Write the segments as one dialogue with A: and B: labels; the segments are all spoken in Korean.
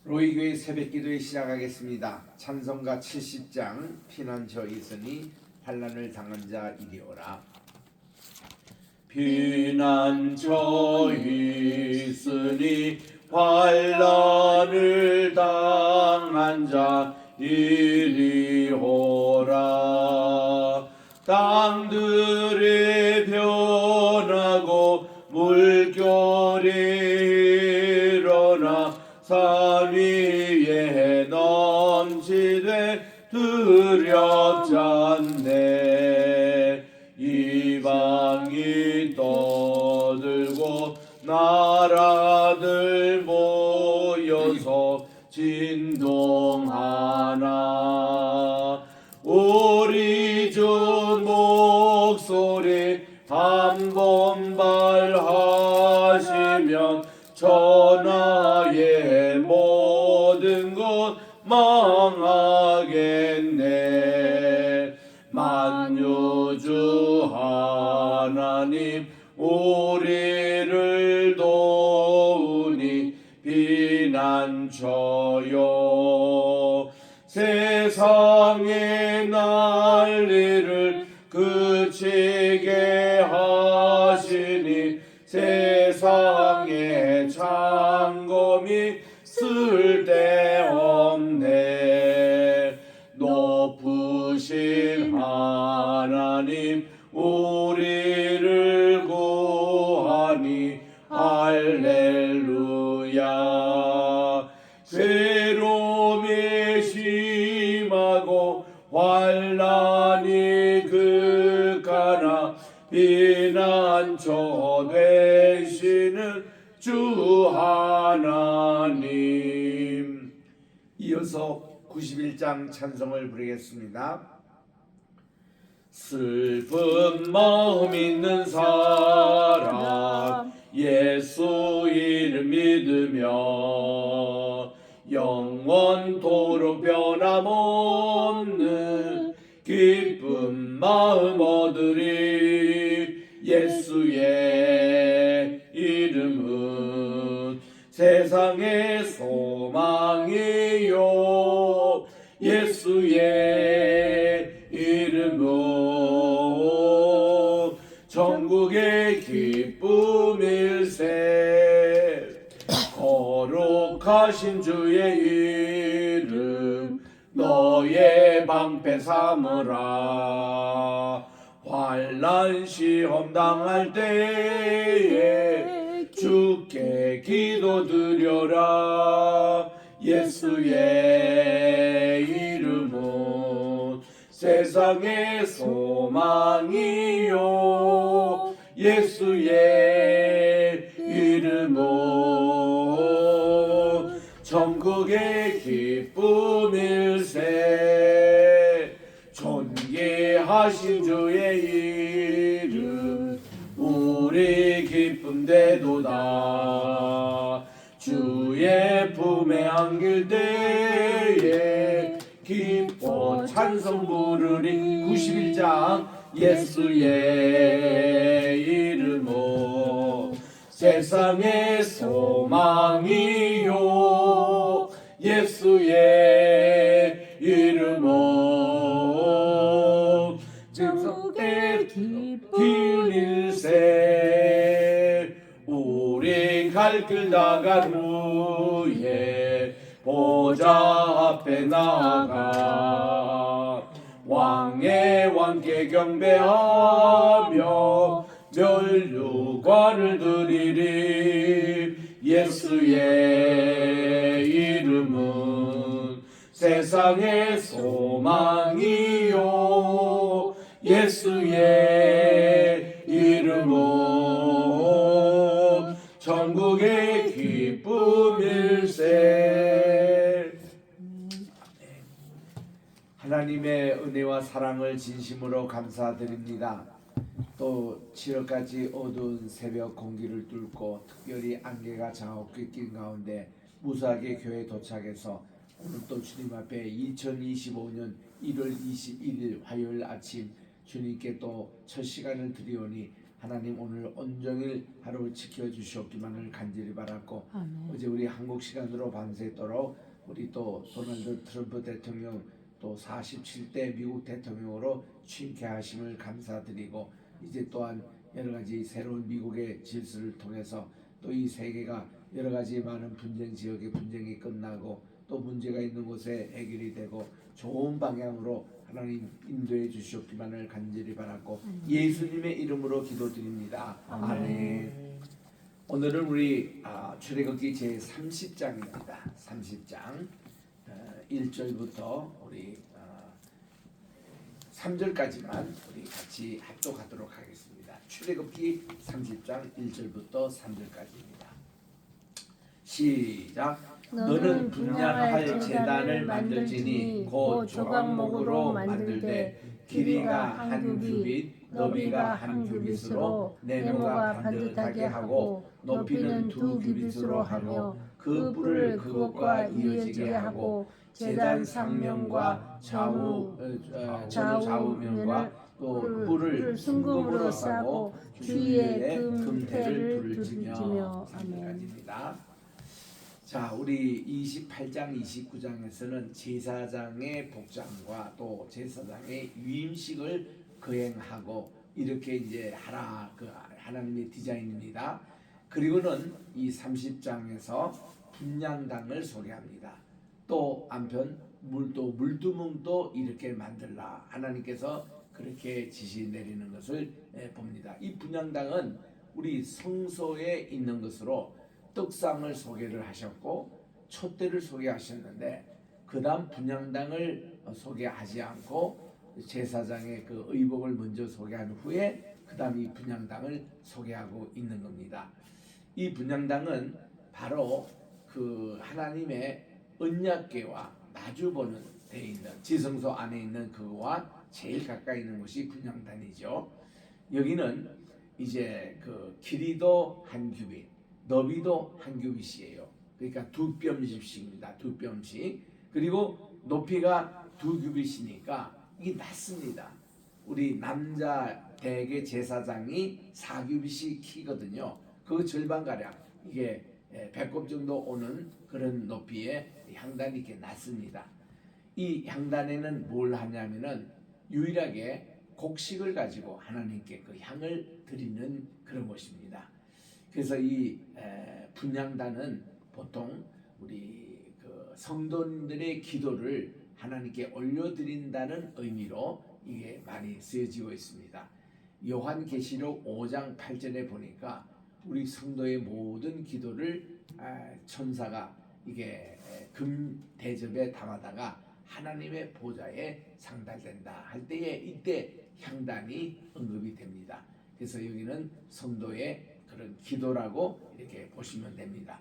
A: 로이교회 새벽기도에 시작하겠습니다. 찬송가 70장 피난처 있으니 환난을 당한 자 이리오라.
B: 피난처 있으니 환난을 당한 자 이리오라. 땅들이 변하고 물결이 일어나 산 위에 넘치되 두렵지 않네. 이방이 떠들고 나라들 모여서 진동하나. 우리 주 목소리 한번 발하시면 천하의 모든 것 망하겠네. 만유주 하나님 우리를 도우니 피난처요. 세상의 난리를 그치게 하시니 세상의 창검이 쓸데없네. 높으신 하나님 우리를 구하니 할렐루야. 괴로움이 심하고 환난이 극하나 피난처 되시는 주 하나님.
A: 이어서 91장 찬송을 부르겠습니다.
B: 슬픈 마음 있는 사람 예수 이름 믿으며 영원토록 변함없는 기쁜 마음 얻으리. 예수의 이름은 세상의 소망이요. 예수의 이름은 천국의 기쁨일세. 거룩하신 주의 이름 너의 방패 삼으라. 환난 시험 당할 때에 주께 기도드려라. 예수의 이름은 세상의 소망이요. 예수의 이름은 천국의 기쁨일세. 존귀하신 주의 이름 우리 기쁨되도다. 주의 품에 안길 때에 기뻐 찬송 부르리. 91장 예수의 이름은 세상의 소망이요. 예수의 이름은 천국의 기쁨일세. 우리 갈 길 나간 후에 보좌 앞에 나가 왕의 왕께 경배하며 면류관을 드리리. 예수의 이름은 세상의 소망이요. 예수의 이름은 천국의 기쁨일세.
A: 하나님의 은혜와 사랑을 진심으로 감사드립니다. 또 7월까지 어두운 새벽 공기를 뚫고 특별히 안개가 장없게 낀 가운데 무사하게 교회에 도착해서 오늘 또 주님 앞에 2025년 1월 21일 화요일 아침 주님께 또 첫 시간을 드리오니 하나님 오늘 온종일 하루 지켜주시옵기만을 간절히 바랐고
C: 아멘.
A: 어제 우리 한국 시간으로 밤새도록 우리 또 도널드 트럼프 대통령 또 47대 미국 대통령으로 취임케 하심을 감사드리고 이제 또한 여러 가지 새로운 미국의 질서를 통해서 또 이 세계가 여러 가지 많은 분쟁 지역의 분쟁이 끝나고 또 문제가 있는 곳에 해결이 되고 좋은 방향으로 하나님 인도해 주시옵기만을 간절히 바랐고 예수님의 이름으로 기도드립니다. 아멘. 오늘은 우리 출애굽기 제 30장입니다. 30장 1절부터 우리 3절까지만 우리 같이 합독하도록 하겠습니다. 출애굽기 30장 1절부터 3절까지입니다. 시작. 너는 분향할 제단을 만들지니 곧 조각목으로 만들되 길이가 한 규빗 너비가 한 규빗으로 네모가 반듯하게 하고 높이는 두 규빗으로 하며 그 뿔을 그것과 이어지게 하고 제단 상면과 좌우면과 또 뿔을 순금으로 싸고 주위에 금태를 둘러지며 아멘입니다. 자, 우리 28장, 29장에서는 제사장의 복장과 또 제사장의 위임식을 거행하고 이렇게 이제 하라 그 하나님의 디자인입니다. 그리고는 이 30장에서 분향당을 소개합니다. 또 한편 물두멍도 이렇게 만들라 하나님께서 그렇게 지시 내리는 것을 봅니다. 이 분향당은 우리 성소에 있는 것으로 떡상을 소개를 하셨고 촛대를 소개하셨는데 그 다음 분향당을 소개하지 않고 제사장의 그 의복을 먼저 소개한 후에 그 다음 이 분향당을 소개하고 있는 겁니다. 이 분향당은 바로 그 하나님의 언약궤와 마주보는 데 있는 지성소 안에 있는 그거와 제일 가까이 있는 곳이 분향단이죠. 여기는 이제 그 길이도 한 규빗 너비도 한 규빗이에요. 그러니까 두 뼘씩입니다. 두 뼘씩. 그리고 높이가 두 규빗이니까 이게 낮습니다. 우리 남자 대개 제사장이 4규빗이 키거든요. 그 절반 가량 이게 배꼽 정도 오는 그런 높이의 향단이 이렇게 낮습니다. 이 향단에는 뭘 하냐면은 유일하게 곡식을 가지고 하나님께 그 향을 드리는 그런 것입니다. 그래서 이 분향단은 보통 우리 그 성도님들의 기도를 하나님께 올려드린다는 의미로 이게 많이 쓰여지고 있습니다. 요한계시록 5장 8절에 보니까 우리 성도의 모든 기도를 천사가 이게 금 대접에 담아다가 하나님의 보좌에 상달된다 할 때에 이때 향단이 언급이 됩니다. 그래서 여기는 성도의 그런 기도라고 이렇게 보시면 됩니다.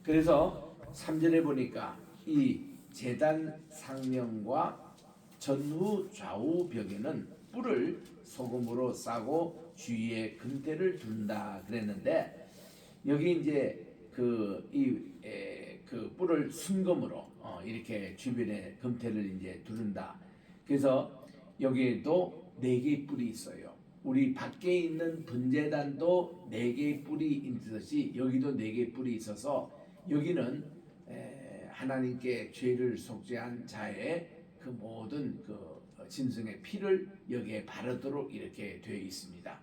A: 그래서 3절에 보니까 이 제단 상면과 전후 좌우 벽에는 뿔을 소금으로 싸고 주위에 금태를 둔다 그랬는데 여기 이제 그 뿔을 순금으로 이렇게 주변에 금태를 이제 두른다. 그래서 여기에도 4개의 뿔이 있어요. 우리 밖에 있는 분제단도 4개의 뿔이 있듯이 여기도 4개의 뿔이 있어서 여기는 하나님께 죄를 속죄한 자의 그 모든 그 짐승의 피를 여기에 바르도록 이렇게 되어 있습니다.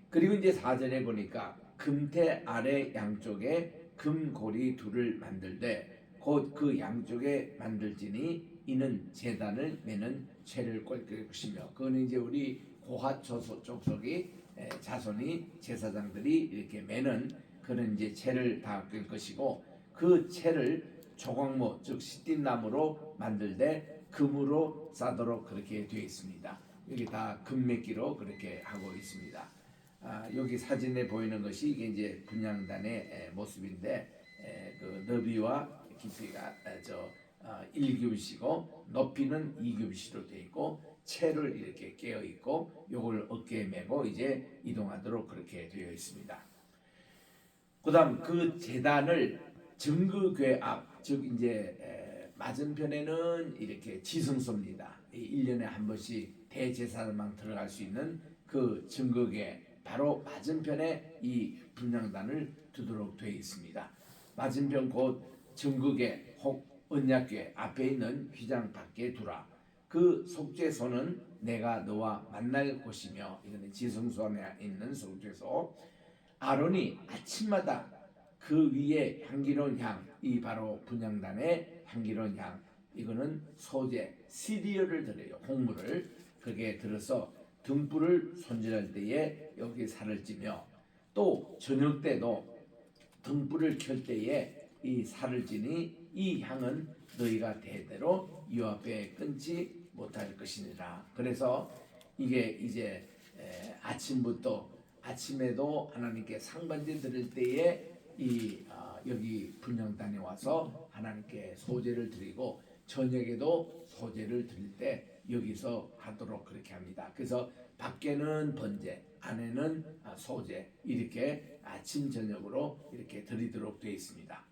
A: 그리고 이제 4절에 보니까 금태 아래 양쪽에 금고리 둘을 만들되 곧 그 양쪽에 만들지니 이는 제단을 매는 채를 꼴 것이며 그거는 이제 우리 고핫 족속이 자손이 제사장들이 이렇게 매는 그런 이제 채를 다 꿰 것이고 그 채를 조각모 즉 시띠나무로 만들되 금으로 싸도록 그렇게 되어 있습니다. 여기 다 금메기로 그렇게 하고 있습니다. 여기 사진에 보이는 것이 이게 이제 분향단의 모습인데 그 너비와 깊이가 1규빗이고 높이는 2규빗으로 되어 있고 채를 이렇게 깨어 있고 요걸 어깨에 메고 이제 이동하도록 그렇게 되어 있습니다. 그다음 그 제단을 정그궤 앞, 즉 이제 맞은편에는 이렇게 지성소입니다. 1년에 한 번씩 대제사장만 들어갈 수 있는 그 정그궤 바로 맞은편에 이 분향단을 두도록 되어 있습니다. 맞은편 곧 정극의 혹 언약궤 앞에 있는 휘장 밖에 두라. 그 속죄소는 내가 너와 만날 곳이며, 이거는 지성소 안에 있는 속죄소. 아론이 아침마다 그 위에 향기로운 향, 이 바로 분향단의 향기로운 향, 이거는 소재 시리얼을 드려요. 곡물을 그게 들어서 등불을 손질할 때에 여기 살을 찌며, 또 저녁 때도 등불을 켤 때에 이 살을 찌니 이 향은 너희가 대대로 이와 앞에 끊지 못할 것이니라. 그래서 이게 이제 아침에도 하나님께 상반제 드릴 때에 이 여기 분향단에 와서 하나님께 소제를 드리고, 저녁에도 소제를 드릴 때 여기서 하도록 그렇게 합니다. 그래서 밖에는 번제, 안에는 소제, 이렇게 아침 저녁으로 이렇게 드리도록 되어 있습니다.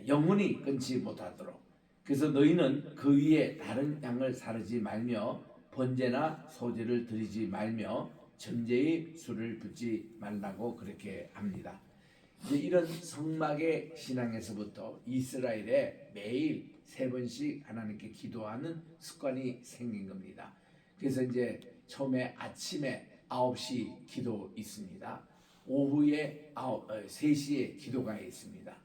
A: 영혼이 끊지 못하도록. 그래서 너희는 그 위에 다른 양을 사르지 말며 번제나 소제를 드리지 말며 전제의 술을 붓지 말라고 그렇게 합니다. 이제 이런 성막의 신앙에서부터 이스라엘에 매일 3번씩 하나님께 기도하는 습관이 생긴 겁니다. 그래서 이제 처음에 아침에 9시 기도 있습니다. 오후에 3시에 기도가 있습니다.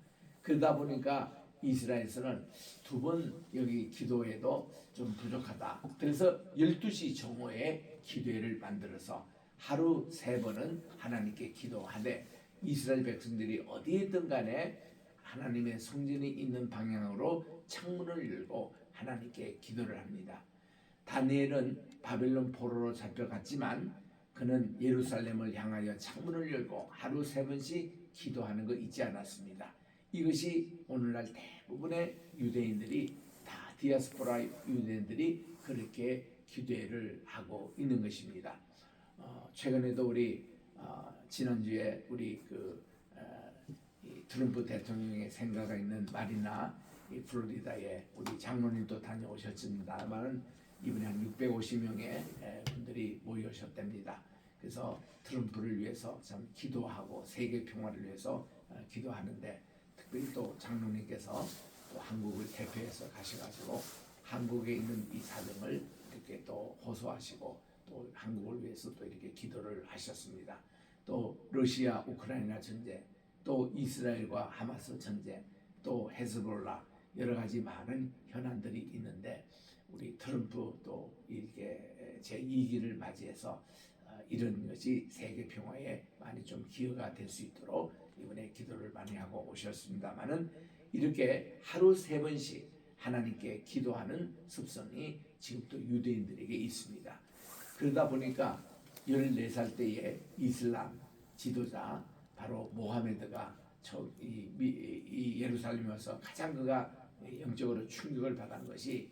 A: 그러다 보니까 이스라엘에서는 2번 여기 기도해도 좀 부족하다. 그래서 12시 정오에 기도회를 만들어서 하루 3번은 하나님께 기도하되, 이스라엘 백성들이 어디에 있든 간에 하나님의 성전이 있는 방향으로 창문을 열고 하나님께 기도를 합니다. 다니엘은 바벨론 포로로 잡혀갔지만 그는 예루살렘을 향하여 창문을 열고 하루 3번씩 기도하는 거 잊지 않았습니다. 이것이 오늘날 대부분의 유대인들이, 다 디아스포라 유대인들이 그렇게 기도회를 하고 있는 것입니다. 최근에도 우리 지난주에 우리 이 트럼프 대통령의 생가가 있는 마리나 이 플로리다에 우리 장로님도 다녀오셨습니다만 이번에 한 650명의 분들이 모여오셨답니다. 그래서 트럼프를 위해서 참 기도하고 세계 평화를 위해서 기도하는데, 특별히 또 장로님께서 또 한국을 대표해서 가셔가지고 한국에 있는 이 사정을 이렇게 또 호소하시고 또 한국을 위해서 또 이렇게 기도를 하셨습니다. 또 러시아 우크라이나 전쟁, 또 이스라엘과 하마스 전쟁, 또 헤즈볼라, 여러 가지 많은 현안들이 있는데 우리 트럼프 또 이렇게 제2기를 맞이해서 이런 것이 세계 평화에 많이 좀 기여가 될 수 있도록 이번에 기도를 많이 하고 오셨습니다만은, 이렇게 하루 3번씩 하나님께 기도하는 습성이 지금도 유대인들에게 있습니다. 그러다 보니까 14살 때에 이슬람 지도자 바로 모하메드가 이 예루살렘에 와서 가장 그가 영적으로 충격을 받은 것이,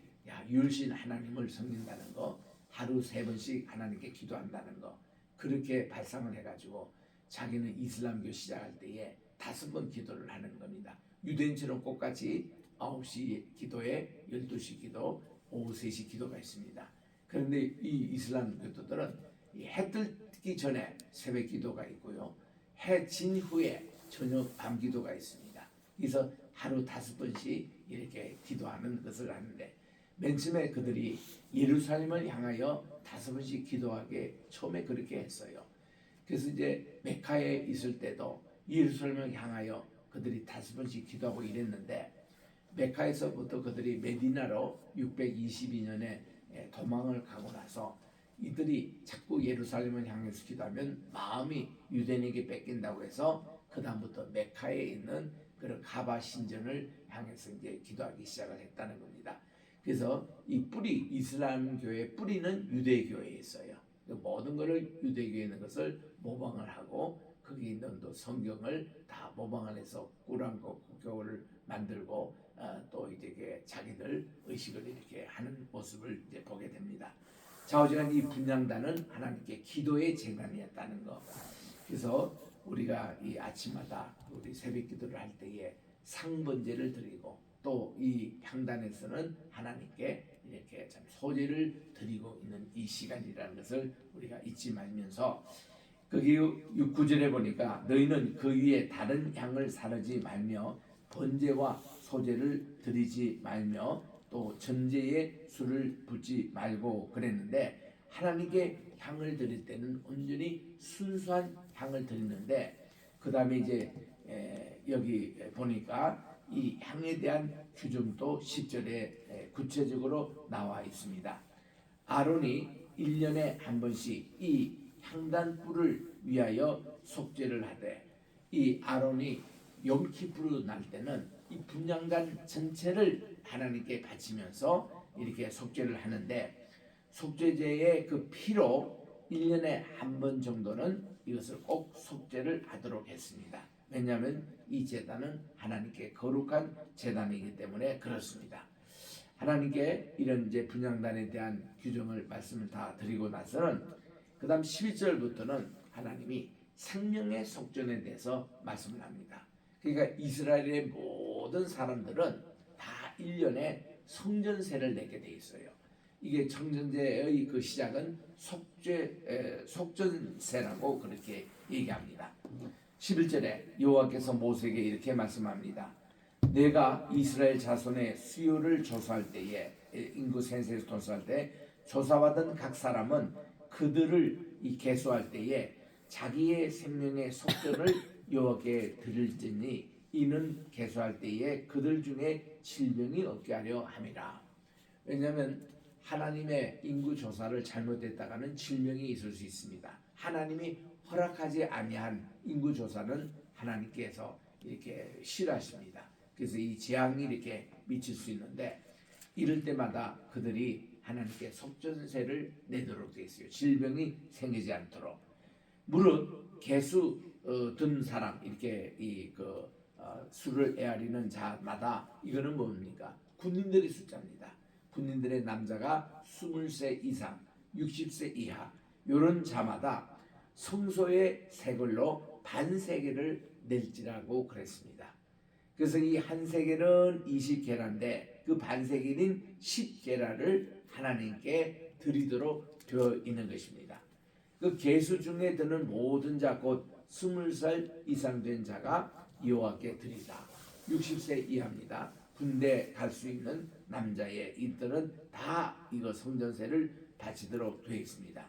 A: 유일신 하나님을 섬긴다는 거, 하루 3번씩 하나님께 기도한다는 거, 그렇게 발상을 해가지고 자기는 이슬람교 시작할 때에 5번 기도를 하는 겁니다. 유대인처럼 똑같이 9시 기도에 12시 기도, 오후 3시 기도가 있습니다. 그런데 이 이슬람 교도들은 해 뜨기 전에 새벽 기도가 있고요, 해 진 후에 저녁 밤 기도가 있습니다. 그래서 하루 5번씩 이렇게 기도하는 것을 하는데, 맨 처음에 그들이 예루살렘을 향하여 5번씩 기도하게 처음에 그렇게 했어요. 그래서 이제 메카에 있을 때도 예루살렘을 향하여 그들이 5번씩 기도하고 이랬는데, 메카에서부터 그들이 메디나로 622년에 도망을 가고 나서 이들이 자꾸 예루살렘을 향해서 기도하면 마음이 유대인에게 뺏긴다고 해서 그 다음부터 메카에 있는 그런 가바 신전을 향해서 이제 기도하기 시작을 했다는 겁니다. 그래서 이 뿌리, 이슬람 교회의 뿌리는 유대교회에 있어요. 모든 것을 유대교에 있는 것을 모방을 하고 거기 있는 또 성경을 다 모방을 해서 꾸란과 국교를 만들고 또 이제 자기들 의식을 이렇게 하는 모습을 이제 보게 됩니다. 좌우지간 이 분향단은 하나님께 기도의 재단이었다는 거. 그래서 우리가 이 아침마다 우리 새벽 기도를 할 때에 상번제를 드리고, 또 이 향단에서는 하나님께 이렇게 참 소제를 드리고 있는 이 시간이라는 것을 우리가 잊지 말면서, 거기 6구절에 보니까 너희는 그 위에 다른 향을 사르지 말며 번제와 소제를 드리지 말며 또 전제에 술을 붓지 말고 그랬는데, 하나님께 향을 드릴 때는 온전히 순수한 향을 드리는데, 그 다음에 이제 여기 보니까 이 향에 대한 규정도 10절에 구체적으로 나와 있습니다. 아론이 1년에 한 번씩 이 향단불을 위하여 속죄를 하되, 이 아론이 염키푸르 날 때는 이 분향단 전체를 하나님께 바치면서 이렇게 속죄를 하는데, 속죄제의 그 피로 1년에 한 번 정도는 이것을 꼭 속죄를 하도록 했습니다. 왜냐하면 이 제단은 하나님께 거룩한 제단이기 때문에 그렇습니다. 하나님께 이런 이제 분향단에 대한 규정을 말씀을 다 드리고 나서는 그 다음 11절부터는 하나님이 생명의 속전에 대해서 말씀을 합니다. 그러니까 이스라엘의 모든 사람들은 다 1년에 성전세를 내게 돼 있어요. 이게 성전제의 그 시작은 속전세라고 그렇게 얘기합니다. 11절에 여호와께서 모세에게 이렇게 말씀합니다. 내가 이스라엘 자손의 수요를 조사할 때에, 인구 센서를 조사할 때 조사받은 각 사람은 그들을 이 계수할 때에 자기의 생명의 속전을 여호와께 드릴지니 이는 계수할 때에 그들 중에 질병이 없게 하려 함이라. 왜냐하면 하나님의 인구 조사를 잘못했다가는 질병이 있을 수 있습니다. 하나님이 허락하지 아니한 인구 조사는 하나님께서 이렇게 싫어하십니다. 그래서 이 재앙이 이렇게 미칠 수 있는데, 이럴 때마다 그들이 하나님께 속전세를 내도록 되어 있어요. 질병이 생기지 않도록. 무릇 개수 든 사람, 이렇게 수를 헤아리는 자마다, 이거는 뭡니까? 군인들의 숫자입니다. 군인들의 남자가 20세 이상, 60세 이하 이런 자마다 성소의 세겔로 반세겔을 낼지라고 그랬습니다. 그래서 이 한 세겔은 20게라인데 그 반세겔인 10게라를 하나님께 드리도록 되어 있는 것입니다. 그 계수 중에 드는 모든 자 곧 20살 이상 된 자가 여호와께 드리다. 60세 이하입니다. 군대 갈 수 있는 남자의 이들은 다 이거 성전세를 바치도록 되어 있습니다.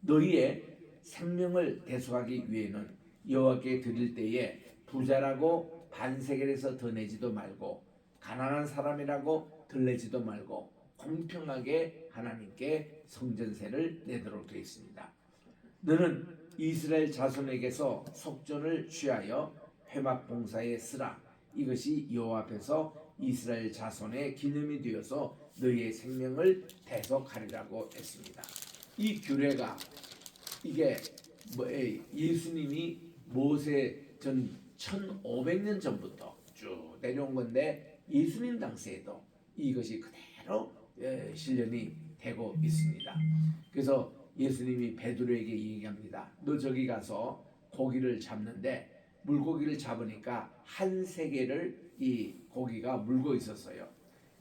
A: 너희의 생명을 대속하기 위해는 여호와께 드릴 때에 부자라고 반세겔에서 더 내지도 말고 가난한 사람이라고 덜 내지도 말고 공평하게 하나님께 성전세를 내도록 되어 있습니다. 너는 이스라엘 자손에게서 속전을 취하여 회막 봉사에 쓰라. 이것이 여호와 앞에서 이스라엘 자손의 기념이 되어서 너희의 생명을 대속하리라고 했습니다. 이 규례가 이게 예수님이 모세 전 1500년 전부터 쭉 내려온 건데, 예수님 당시에도 이것이 그대로 실현이 되고 있습니다. 그래서 예수님이 베드로에게 얘기합니다. 너 저기 가서 고기를 잡는데, 물고기를 잡으니까 한 세겔을 이 고기가 물고 있었어요.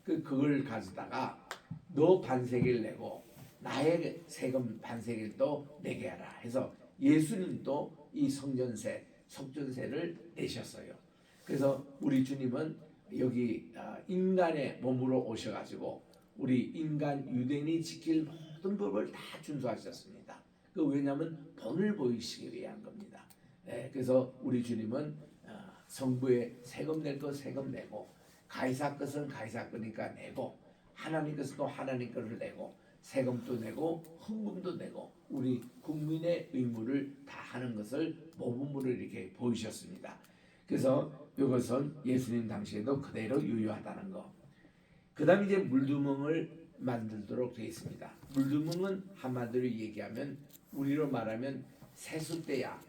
A: 그걸 가져다가 너 반세겔 내고 나의 세금 반세겔도 내게 하라 해서 예수님도 이 성전세, 속전세를 내셨어요. 그래서 우리 주님은 여기 인간의 몸으로 오셔가지고 우리 인간 유대인이 지킬 모든 법을 다 준수하셨습니다. 왜냐하면 본을 보이시기 위한 겁니다. 그래서 우리 주님은 성부에 세금 낼 것 세금 내고, 가이사 것은 가이사 거니까 내고, 하나님 것은 또 하나님 것을 내고, 세금도 내고 헌금도 내고 우리 국민의 의무를 다 하는 것을 모범으로 이렇게 보이셨습니다. 그래서 이것은 예수님 당시에도 그대로 유효하다는 거. 그 다음에 이제 물두멍을 만들도록 되어 있습니다. 물두멍은 한마디로 얘기하면, 우리로 말하면 세숫대야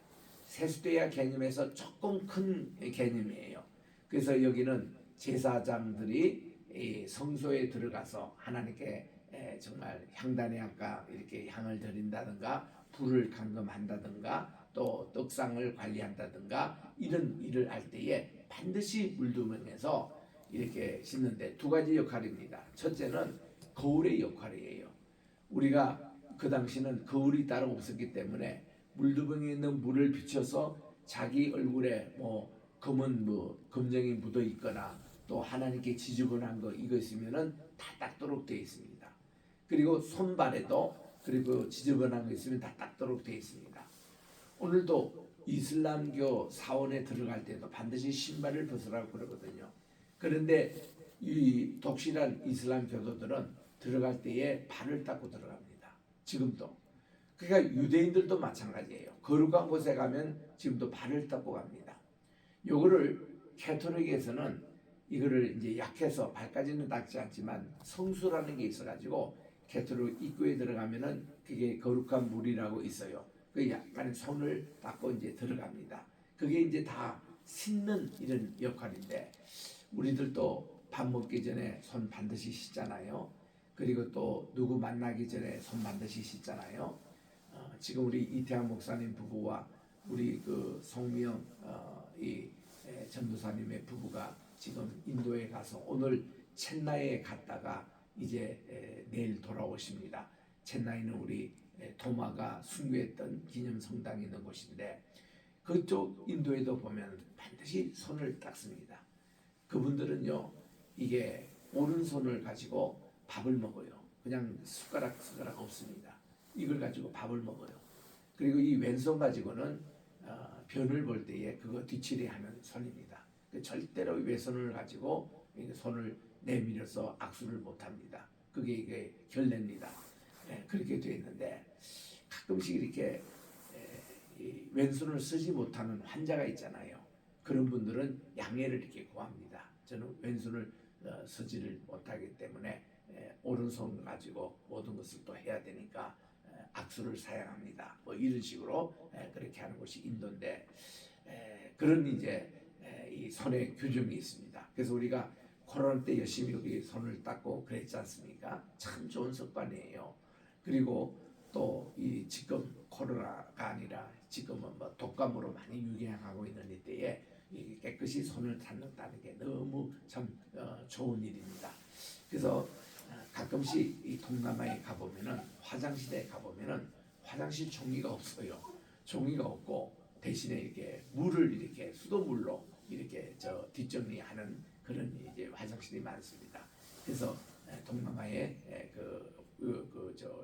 A: 개념에서 조금 큰 개념이에요. 그래서 여기는 제사장들이 성소에 들어가서 하나님께 정말 향단에 아까 이렇게 향을 드린다든가, 불을 감금한다든가, 또 떡상을 관리한다든가, 이런 일을 할 때에 반드시 물두멍에서 이렇게 씻는데 두 가지 역할입니다. 첫째는 거울의 역할이에요. 우리가 그 당시는 거울이 따로 없었기 때문에 물두멍에 있는 물을 비춰서 자기 얼굴에 뭐 검은 검정이 묻어 있거나 또 하나님께 지저분한 거 이거 있으면은 다 닦도록 되어 있습니다. 그리고 손발에도 그리고 지저분한 거 있으면 다 닦도록 되어 있습니다. 오늘도 이슬람교 사원에 들어갈 때도 반드시 신발을 벗으라고 그러거든요. 그런데 이 독실한 이슬람 교도들은 들어갈 때에 발을 닦고 들어갑니다. 지금도. 그러니까 유대인들도 마찬가지예요. 거룩한 곳에 가면 지금도 발을 닦고 갑니다. 요거를 캐토릭에서는 이거를 이제 약해서 발까지는 닦지 않지만 성수라는 게 있어가지고 캐토릭 입구에 들어가면은 그게 거룩한 물이라고 있어요. 그 약간 손을 닦고 이제 들어갑니다. 그게 이제 다 씻는 이런 역할인데 우리들도 밥 먹기 전에 손 반드시 씻잖아요. 그리고 또 누구 만나기 전에 손 반드시 씻잖아요. 지금 우리 이태환 목사님 부부와 우리 그 송미영 전도사님의 부부가 지금 인도에 가서 오늘 첸나이에 갔다가 이제 내일 돌아오십니다. 첸나이는 우리 도마가 숭배했던 기념 성당이 있는 곳인데 그쪽 인도에도 보면 반드시 손을 닦습니다. 그분들은요 이게 오른손을 가지고 밥을 먹어요. 그냥 숟가락 없습니다. 이걸 가지고 밥을 먹어요. 그리고 이 왼손 가지고는 변을 볼 때에 그거 뒤처리하는 손입니다. 절대로 왼손을 가지고 손을 내밀어서 악수를 못합니다. 그게 이게 결례입니다. 그렇게 되어 있는데 가끔씩 이렇게 이 왼손을 쓰지 못하는 환자가 있잖아요. 그런 분들은 양해를 이렇게 구합니다. 저는 왼손을 쓰지를 못하기 때문에 오른손 가지고 모든 것을 또 해야 되니까 악수를 사용합니다. 뭐 이런 식으로 그렇게 하는 것이 인도인데 그런 이제 이 손의 규정이 있습니다. 그래서 우리가 코로나 때 열심히 우리 손을 닦고 그랬지 않습니까? 참 좋은 습관이에요. 그리고 또 이 지금 코로나가 아니라 지금은 뭐 독감으로 많이 유행하고 있는 이때에 깨끗이 손을 닦는다는 게 너무 참 좋은 일입니다. 그래서 가끔씩 이 동남아에 가보면은 화장실에 가보면은 화장실 종이가 없어요. 종이가 없고 대신에 이렇게 물을 이렇게 수돗물로 이렇게 뒷정리하는 그런 이제 화장실이 많습니다. 그래서 동남아에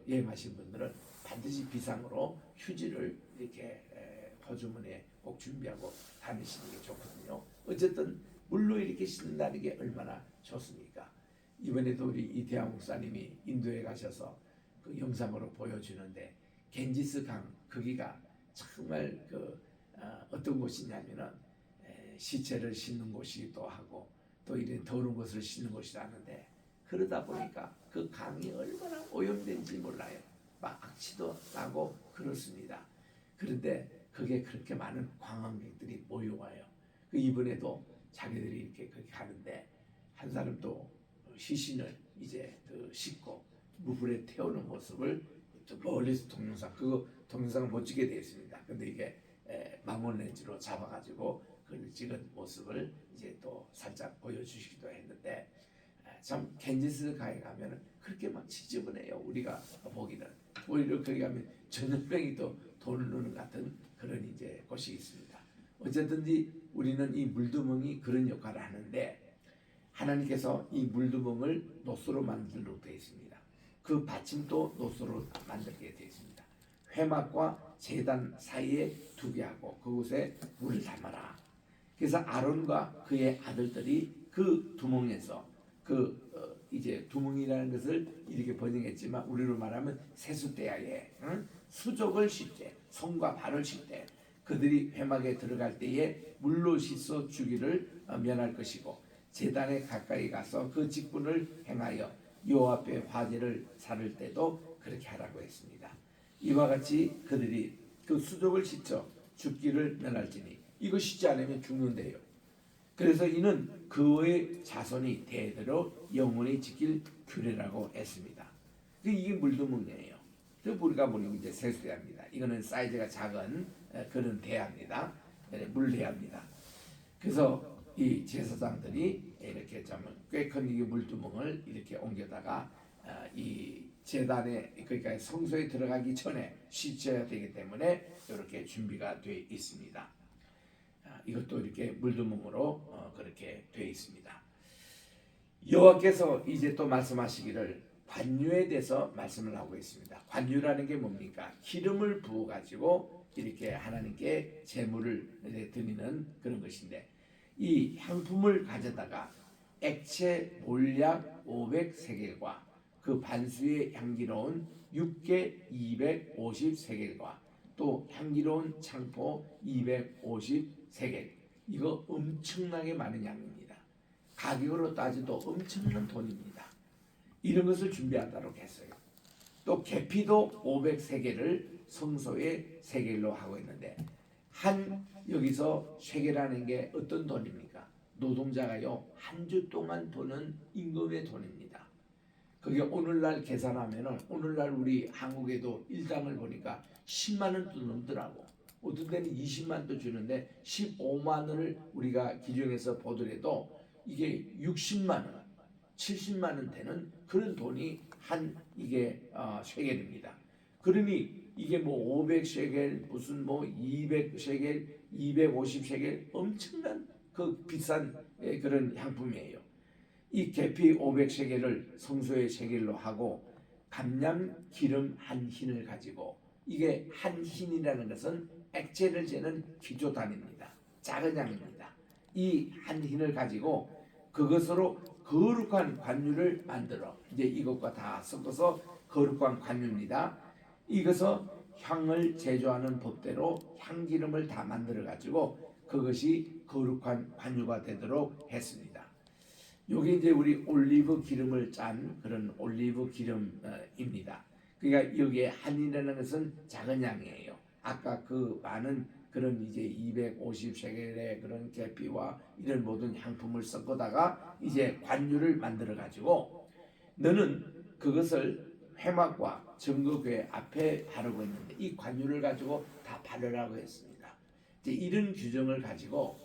A: 여행하신 분들은 반드시 비상으로 휴지를 이렇게 호주머니에 꼭 준비하고 다니시는 게 좋거든요. 어쨌든 물로 이렇게 씻는다는 게 얼마나 좋습니까? 이번에도 우리 이태환 목사님이 인도에 가셔서 그 영상으로 보여주는데 겐지스 강 거기가 정말 어떤 곳이냐면은 시체를 씻는 곳이기도 하고 또 이런 더러운 것을 씻는 곳이라는데 그러다 보니까 그 강이 얼마나 오염된지 몰라요. 막 악취도 나고 그렇습니다. 그런데 그게 그렇게 많은 관광객들이 모여와요. 그 이번에도 자기들이 이렇게 거기 가는데 한 사람도 시신을 이제 싣고 물에 태우는 모습을 멀리서 동영상을 못 찍게 되어 있습니다. 근데 이게 망원 렌즈로 잡아가지고 그걸 찍은 모습을 이제 또 살짝 보여주시기도 했는데 참 겐지스 강에 가면은 그렇게 막 지저분해요. 우리가 보기는 오히려 거기 가면 전염병이 또 돈을 넣는 같은 그런 이제 곳이 있습니다. 어쨌든지 우리는 이 물두멍이 그런 역할을 하는데 하나님께서 이 물두멍을 노소로 만들도록 되어 있습니다. 그 받침도 노소로 만들게 되어 있습니다. 회막과 제단 사이에 두게 하고 그곳에 물을 담아라. 그래서 아론과 그의 아들들이 그 두멍에서 이제 두멍이라는 것을 이렇게 번역했지만 우리로 말하면 세숫대야에 수족을 쉴 때, 손과 발을 쉴 때 그들이 회막에 들어갈 때에 물로 씻어 주기를 면할 것이고 제단에 가까이 가서 그 직분을 행하여 여호와 앞에 화제를 사를 때도 그렇게 하라고 했습니다. 이와 같이 그들이 그 수족을 씻어 죽기를 면할지니 이거 씻지 않으면 죽는데요. 그래서 이는 그의 자손이 대대로 영원히 지킬 규례라고 했습니다. 이게 물두멍이에요. 우리가 보는 이제 세수대합니다. 이거는 사이즈가 작은 그런 대합니다. 물대합니다. 그래서 이 제사장들이 이렇게 꽤 큰 이 물두멍을 이렇게 옮겨다가 이 제단에 그러니까 성소에 들어가기 전에 씻어야 되기 때문에 이렇게 준비가 되어 있습니다. 이것도 이렇게 물두멍으로 그렇게 되어 있습니다. 여호와께서 이제 또 말씀하시기를 관유에 대해서 말씀을 하고 있습니다. 관유라는 게 뭡니까? 기름을 부어 가지고 이렇게 하나님께 제물을 드리는 그런 것인데, 이 향품을 가져다가 액체 몰약 500세겔과 그 반수의 향기로운 육개 250세겔과 또 향기로운 창포 250세겔, 이거 엄청나게 많은 양입니다. 가격으로 따져도 엄청난 돈입니다. 이런 것을 준비하도록 했어요. 또 계피도 500세겔을 성소의 세겔로 하고 있는데, 한 여기서 세겔이라는 게 어떤 돈입니까? 노동자가요 한 주 동안 버는 임금의 돈입니다. 그게 오늘날 계산하면은 오늘날 우리 한국에도 일당을 보니까 10만 원도 넘더라고. 어떤 데는 20만 원도 주는데 15만 원을 우리가 기준에서 보더라도 이게 60만 원, 70만 원 되는 그런 돈이 한 이게 쉐겔입니다. 그러니 이게 뭐 500쉐겔 무슨 뭐 200쉐겔, 250쉐겔 엄청난 그 비싼 그런 향품이에요. 이 계피 500쉐겔을 성소의 쉐겔로 하고 감람 기름 한 흰을 가지고, 이게 한 흰이라는 것은 액체를 재는 기조단입니다. 작은 양입니다. 이 한 흰을 가지고 그것으로 거룩한 관유를 만들어, 이제 이것과 다 섞어서 거룩한 관유입니다. 이것서 향을 제조하는 법대로 향기름을 다 만들어 가지고 그것이 거룩한 관유가 되도록 했습니다. 요게 이제 우리 올리브 기름을 짠 그런 올리브 기름입니다. 그러니까 여기에 한이라는 것은 작은 양이에요. 아까 그 많은 그런 이제 250쉐겔의 그런 계피와 이런 모든 향품을 섞어다가 이제 관유를 만들어 가지고 너는 그것을 회막과 정거궤 앞에 바르고 있는데, 이 관유를 가지고 다 바르라고 했습니다. 이제 이런 규정을 가지고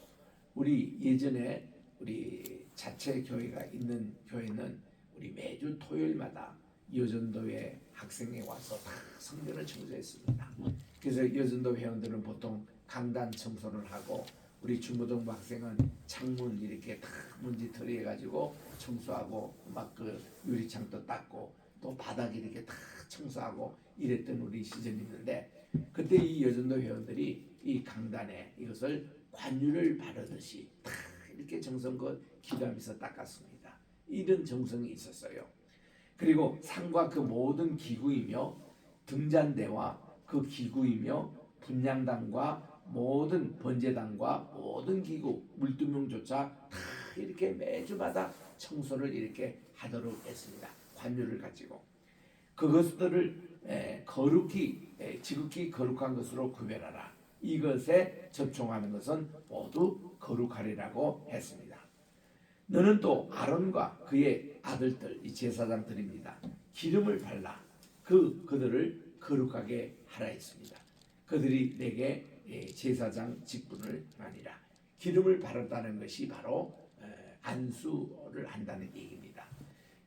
A: 우리 예전에 우리 자체 교회가 있는 교회는 우리 매주 토요일마다 여전도회 학생회 와서 다 성전을 청소했습니다. 그래서 여전도 회원들은 보통 강단 청소를 하고, 우리 중고등부 학생은 창문 이렇게 다 먼지 처리해가지고 청소하고 막 그 유리창도 닦고 또 바닥 이렇게 다 청소하고 이랬던 우리 시절이 있는데, 그때 이 여전도 회원들이 이 강단에 이것을 관유를 바르듯이 다 이렇게 정성껏 기도하면서 닦았습니다. 이런 정성이 있었어요. 그리고 상과 그 모든 기구이며 등잔대와 그 기구이며 분향단과 모든 번제단과 모든 기구 물두멍조차 다 이렇게 매주마다 청소를 이렇게 하도록 했습니다. 관유를 가지고 그것들을 거룩히 지극히 거룩한 것으로 구별하라. 이것에 접촉하는 것은 모두 거룩하리라고 했습니다. 너는 또 아론과 그의 아들들 이 제사장들입니다. 기름을 발라 그들을 거룩하게 하라 했습니다. 그들이 내게 제사장 직분을 하니라. 기름을 바른다는 것이 바로 안수를 한다는 얘기입니다.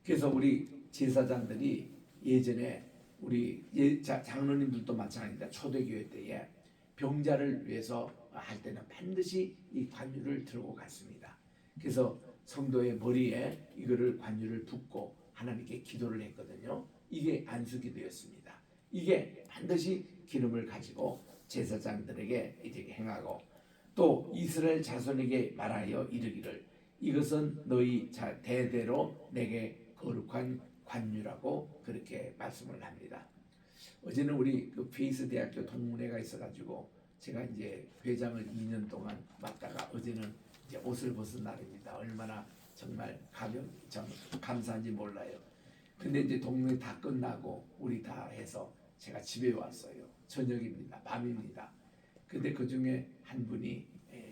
A: 그래서 우리 제사장들이 예전에 우리 장로님들도 마찬가지입니다. 초대교회 때에 병자를 위해서 할 때는 반드시 이 관유를 들고 갔습니다. 그래서 성도의 머리에 이거를 관유를 붓고 하나님께 기도를 했거든요. 이게 안수기도였습니다. 이게 반드시 기름을 가지고 제사장들에게 이제 행하고, 또 이스라엘 자손에게 말하여 이르기를 이것은 너희 대대로 내게 거룩한 관유라고 그렇게 말씀을 합니다. 어제는 우리 그 페이스 대학교 동문회가 있어가지고 제가 이제 회장을 2년 동안 맡다가 어제는 이제 옷을 벗은 날입니다. 얼마나 정말 감사한지 몰라요. 근데 이제 동문회 다 끝나고 우리 다 해서 제가 집에 왔어요. 저녁입니다. 밤입니다. 근데 그 중에 한 분이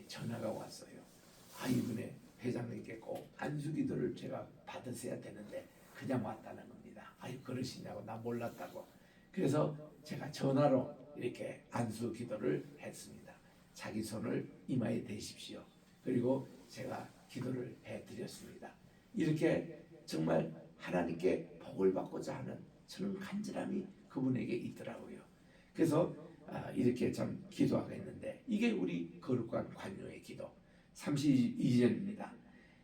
A: 전화가 왔어요. 이번에 회장님께 꼭 안수기도를 제가 받으셔야 되는데 그냥 왔다는 겁니다. 그러시냐고, 나 몰랐다고. 그래서 제가 전화로 이렇게 안수 기도를 했습니다. 자기 손을 이마에 대십시오. 그리고 제가 기도를 해드렸습니다. 이렇게 정말 하나님께 복을 받고자 하는 저는 간절함이 그분에게 있더라고요. 그래서 이렇게 참 기도하겠는데 이게 우리 거룩한 관유의 기도 32절입니다.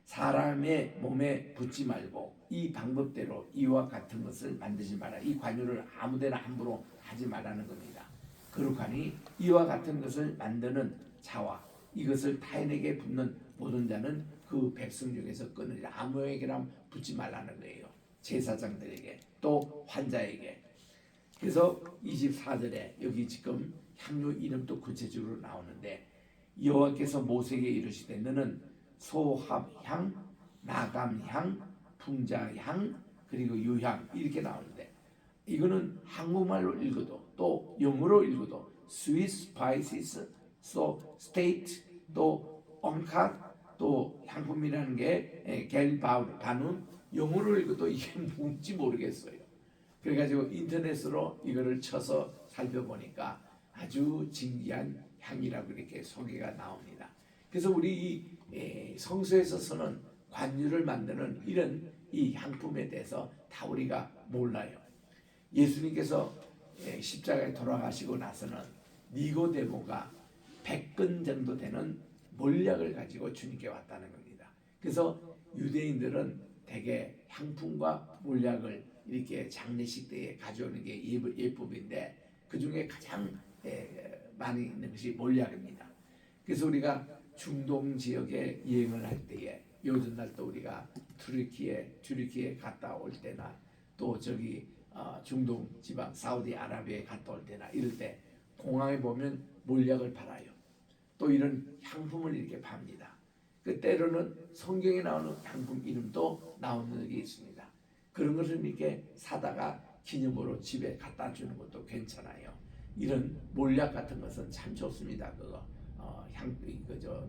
A: 사람의 몸에 붙지 말고 이 방법대로 이와 같은 것을 만들지 마라. 이 관유를 아무데나 함부로 하지 말라는 겁니다. 거룩하니 이와 같은 것을 만드는 자와 이것을 타인에게 붓는 모든 자는 그 백성 중에서 끊으리라. 아무에게나 붙지 말라는 거예요. 제사장들에게 또 환자에게. 그래서 24절에 여기 지금 향유 이름도 구체적으로 나오는데 여호와께서 모세에게 이르시되 너는 소합향, 나감향, 풍자향 그리고 유향 이렇게 나오는데 이거는 한국말로 읽어도 또 영어로 읽어도 sweet spices, so state 또 onkat 또 향품이라는 게 겔바누 영어로 읽어도 이게 뭔지 모르겠어요. 그래가지고 인터넷으로 이거를 쳐서 살펴보니까 아주 진귀한 향이라고 이렇게 소개가 나옵니다. 그래서 우리 이 성서에서 쓰는 관유를 만드는 이런 이 향품에 대해서 다 우리가 몰라요. 예수님께서 십자가에 돌아가시고 나서는 니고데모가 100근 정도 되는 몰약을 가지고 주님께 왔다는 겁니다. 그래서 유대인들은 대개 향품과 몰약을 이렇게 장례식 때에 가져오는 게 예법인데 그 중에 가장 많이 있는 것이 몰약입니다. 그래서 우리가 중동 지역에 여행을 할 때에 요즘 날또 우리가 튀르키예 갔다 올 때나 또 저기 중동 지방 사우디아라비아에 갔다 올 때나 이럴 때 공항에 보면 몰약을 팔아요. 또 이런 향품을 이렇게 팝니다. 그 때로는 성경에 나오는 향품 이름도 나오는 적이 있습니다. 그런 것을 이렇게 사다가 기념으로 집에 갖다 주는 것도 괜찮아요. 이런 몰약 같은 것은 참 좋습니다. 그거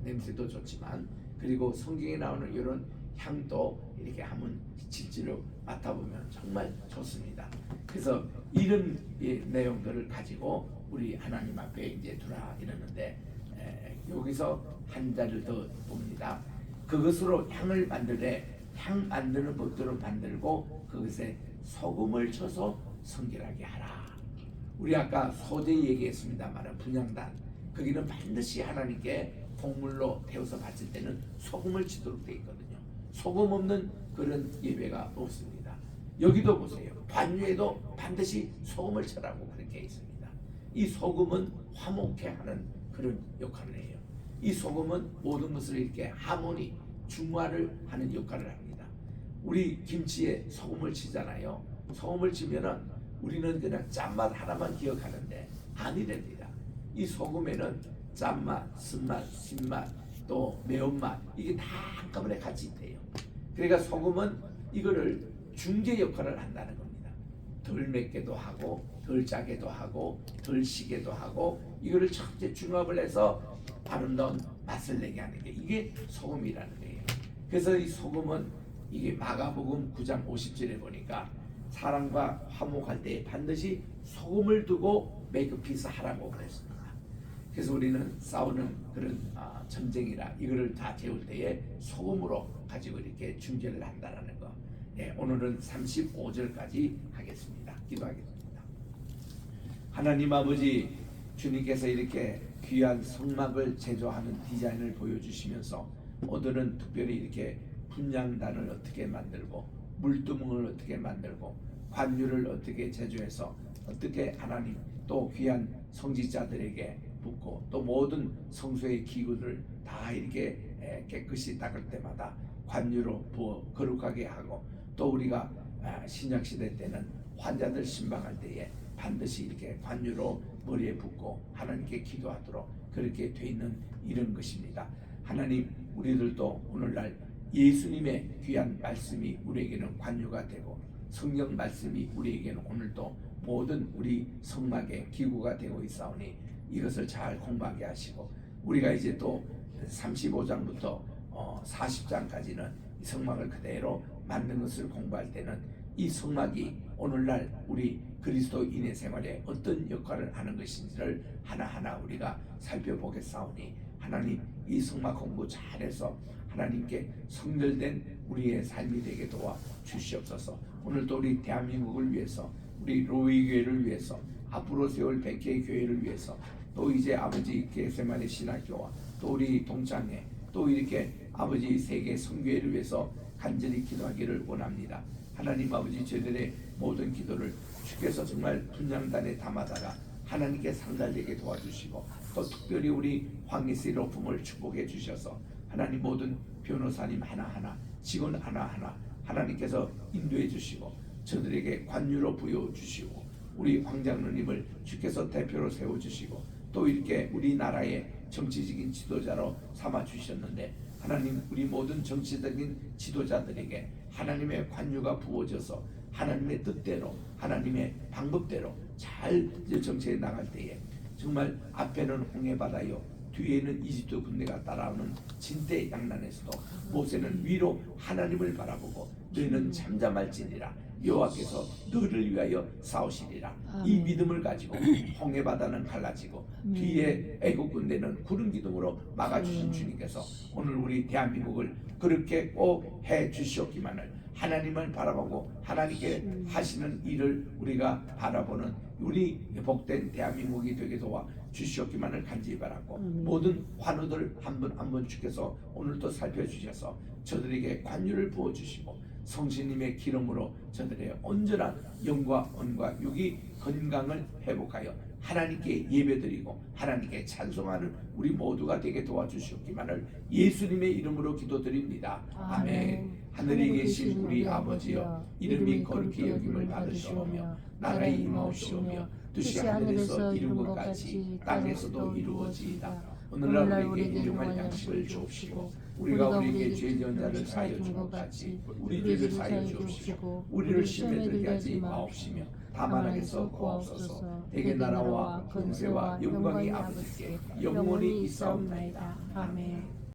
A: 냄새도 좋지만 그리고 성경에 나오는 이런 향도 이렇게 한번 실제로 맡아보면 정말 좋습니다. 그래서 이런 내용들을 가지고 우리 하나님 앞에 이제 두라 이러는데 여기서 한 자를 더 봅니다. 그것으로 향을 만들되 향 만드는 법대로 만들고 그것에 소금을 쳐서 성결하게 하라. 우리 아까 소재 얘기했습니다만 분향단 거기는 반드시 하나님께 곡물로 태워서 바칠 때는 소금을 치도록 되어 있거든요. 소금 없는 그런 예배가 없습니다. 여기도 보세요. 관유에도 반드시 소금을 쳐라고 그렇게 있습니다. 이 소금은 화목케 하는 그런 역할을 해요. 이 소금은 모든 것을 이렇게 하모니, 중화를 하는 역할을 합니다. 우리 김치에 소금을 치잖아요. 소금을 치면은 우리는 그냥 짠맛 하나만 기억하는데 아니랍니다. 이 소금에는 짠맛, 쓴맛, 신맛, 또 매운맛 이게 다 한꺼번에 같이 있대요. 그러니까 소금은 이거를 중재 역할을 한다는 겁니다. 덜 맵게도 하고 덜 짜게도 하고 덜 시게도 하고 이거를 첫째 중합을 해서 아름다운 맛을 내게 하는 게 이게 소금이라는 거예요. 그래서 이 소금은 이게 마가복음 9장 50절에 보니까 사람과 화목할 때 반드시 소금을 두고 메이크피스 하라고 그랬습니다. 그래서 우리는 싸우는 그런 전쟁이라 이거를 다 재울 때에 소금으로 가지고 이렇게 중재를 한다라는 거. 오늘은 35절까지 하겠습니다. 기도하겠습니다. 하나님 아버지 주님께서 이렇게 귀한 성막을 제조하는 디자인을 보여주시면서 오늘은 특별히 이렇게 분향단을 어떻게 만들고 물두멍을 어떻게 만들고 관유를 어떻게 제조해서 어떻게 하나님 또 귀한 성직자들에게 붓고 또 모든 성소의 기구를 다 이렇게 깨끗이 닦을 때마다 관유로 부어 거룩하게 하고 또 우리가 신약 시대 때는 환자들 신방할 때에 반드시 이렇게 관유로 머리에 붓고 하나님께 기도하도록 그렇게 돼 있는 이런 것입니다. 하나님 우리들도 오늘날 예수님의 귀한 말씀이 우리에게는 관유가 되고 성경 말씀이 우리에게는 오늘도 모든 우리 성막의 기구가 되고 있사오니 이것을 잘 공부하게 하시고 우리가 이제 또 35장부터 40장까지는 이 성막을 그대로 만든 것을 공부할 때는 이 성막이 오늘날 우리 그리스도인의 생활에 어떤 역할을 하는 것인지를 하나하나 우리가 살펴보겠사오니 하나님 이 성막 공부 잘해서 하나님께 성결된 우리의 삶이 되게 도와 주시옵소서. 오늘도 우리 대한민국을 위해서 우리 로이 교회를 위해서 앞으로 세울 100개의 교회를 위해서 또 이제 아버지 겟세마네 신학교와 또 우리 동창회 또 이렇게 아버지 세계 선교회를 위해서 간절히 기도하기를 원합니다. 하나님 아버지 저희들의 모든 기도를 주께서 정말 분향단에 담아다가 하나님께 상달되게 도와주시고 또 특별히 우리 황희세 로품을 축복해 주셔서 하나님 모든 변호사님 하나하나 직원 하나하나 하나님께서 인도해 주시고 저들에게 관유로 부여 주시고 우리 황장로님을 주께서 대표로 세워 주시고 또 이렇게 우리나라의 정치적인 지도자로 삼아 주셨는데 하나님 우리 모든 정치적인 지도자들에게 하나님의 관유가 부어져서 하나님의 뜻대로 하나님의 방법대로 잘 정치해 나갈 때에 정말 앞에는 홍해바다요 뒤에는 이집트 군대가 따라오는 진대양난에서도 모세는 위로 하나님을 바라보고 너희는 잠잠할지니라 여호와께서 너를 위하여 싸우시리라. 이 믿음을 가지고 홍해바다는 갈라지고 뒤에 애국 군대는 구름 기둥으로 막아주신 주님께서 오늘 우리 대한민국을 그렇게 꼭 해주시옵기만을 하나님을 바라보고 하나님께 하시는 일을 우리가 바라보는 우리 복된 대한민국이 되게 도와 주시옵기만을 간절히 바라고 모든 환우들 한 분 한 분 주께서 오늘도 살펴주셔서 저들에게 관유를 부어주시고 성신님의 기름으로 저들의 온전한 영과 언과 육이 건강을 회복하여 하나님께 예배드리고 하나님께 찬송하는 우리 모두가 되게 도와주시옵기만을 예수님의 이름으로 기도드립니다. 아멘. 하늘에 계신 우리 아버지여 이름이 거룩히 여김을 받으시오며 나라의 임하옵시오며 뜻이 하늘에서 이룬 것 같이 땅에서도 이루어지이다. 오늘날 우리에게 일용할 양식을 주옵시고 우리가 우리에게 죄 지은 자를 사하여 준 것 같이 우리 죄를 사하여 주옵시고 우리를 시험에 들게 하지 마옵시며 다만 하게서 구하옵소서. 대개 나라와 권세와 영광이 아버지께 영원히 있사옵나이다. 아멘.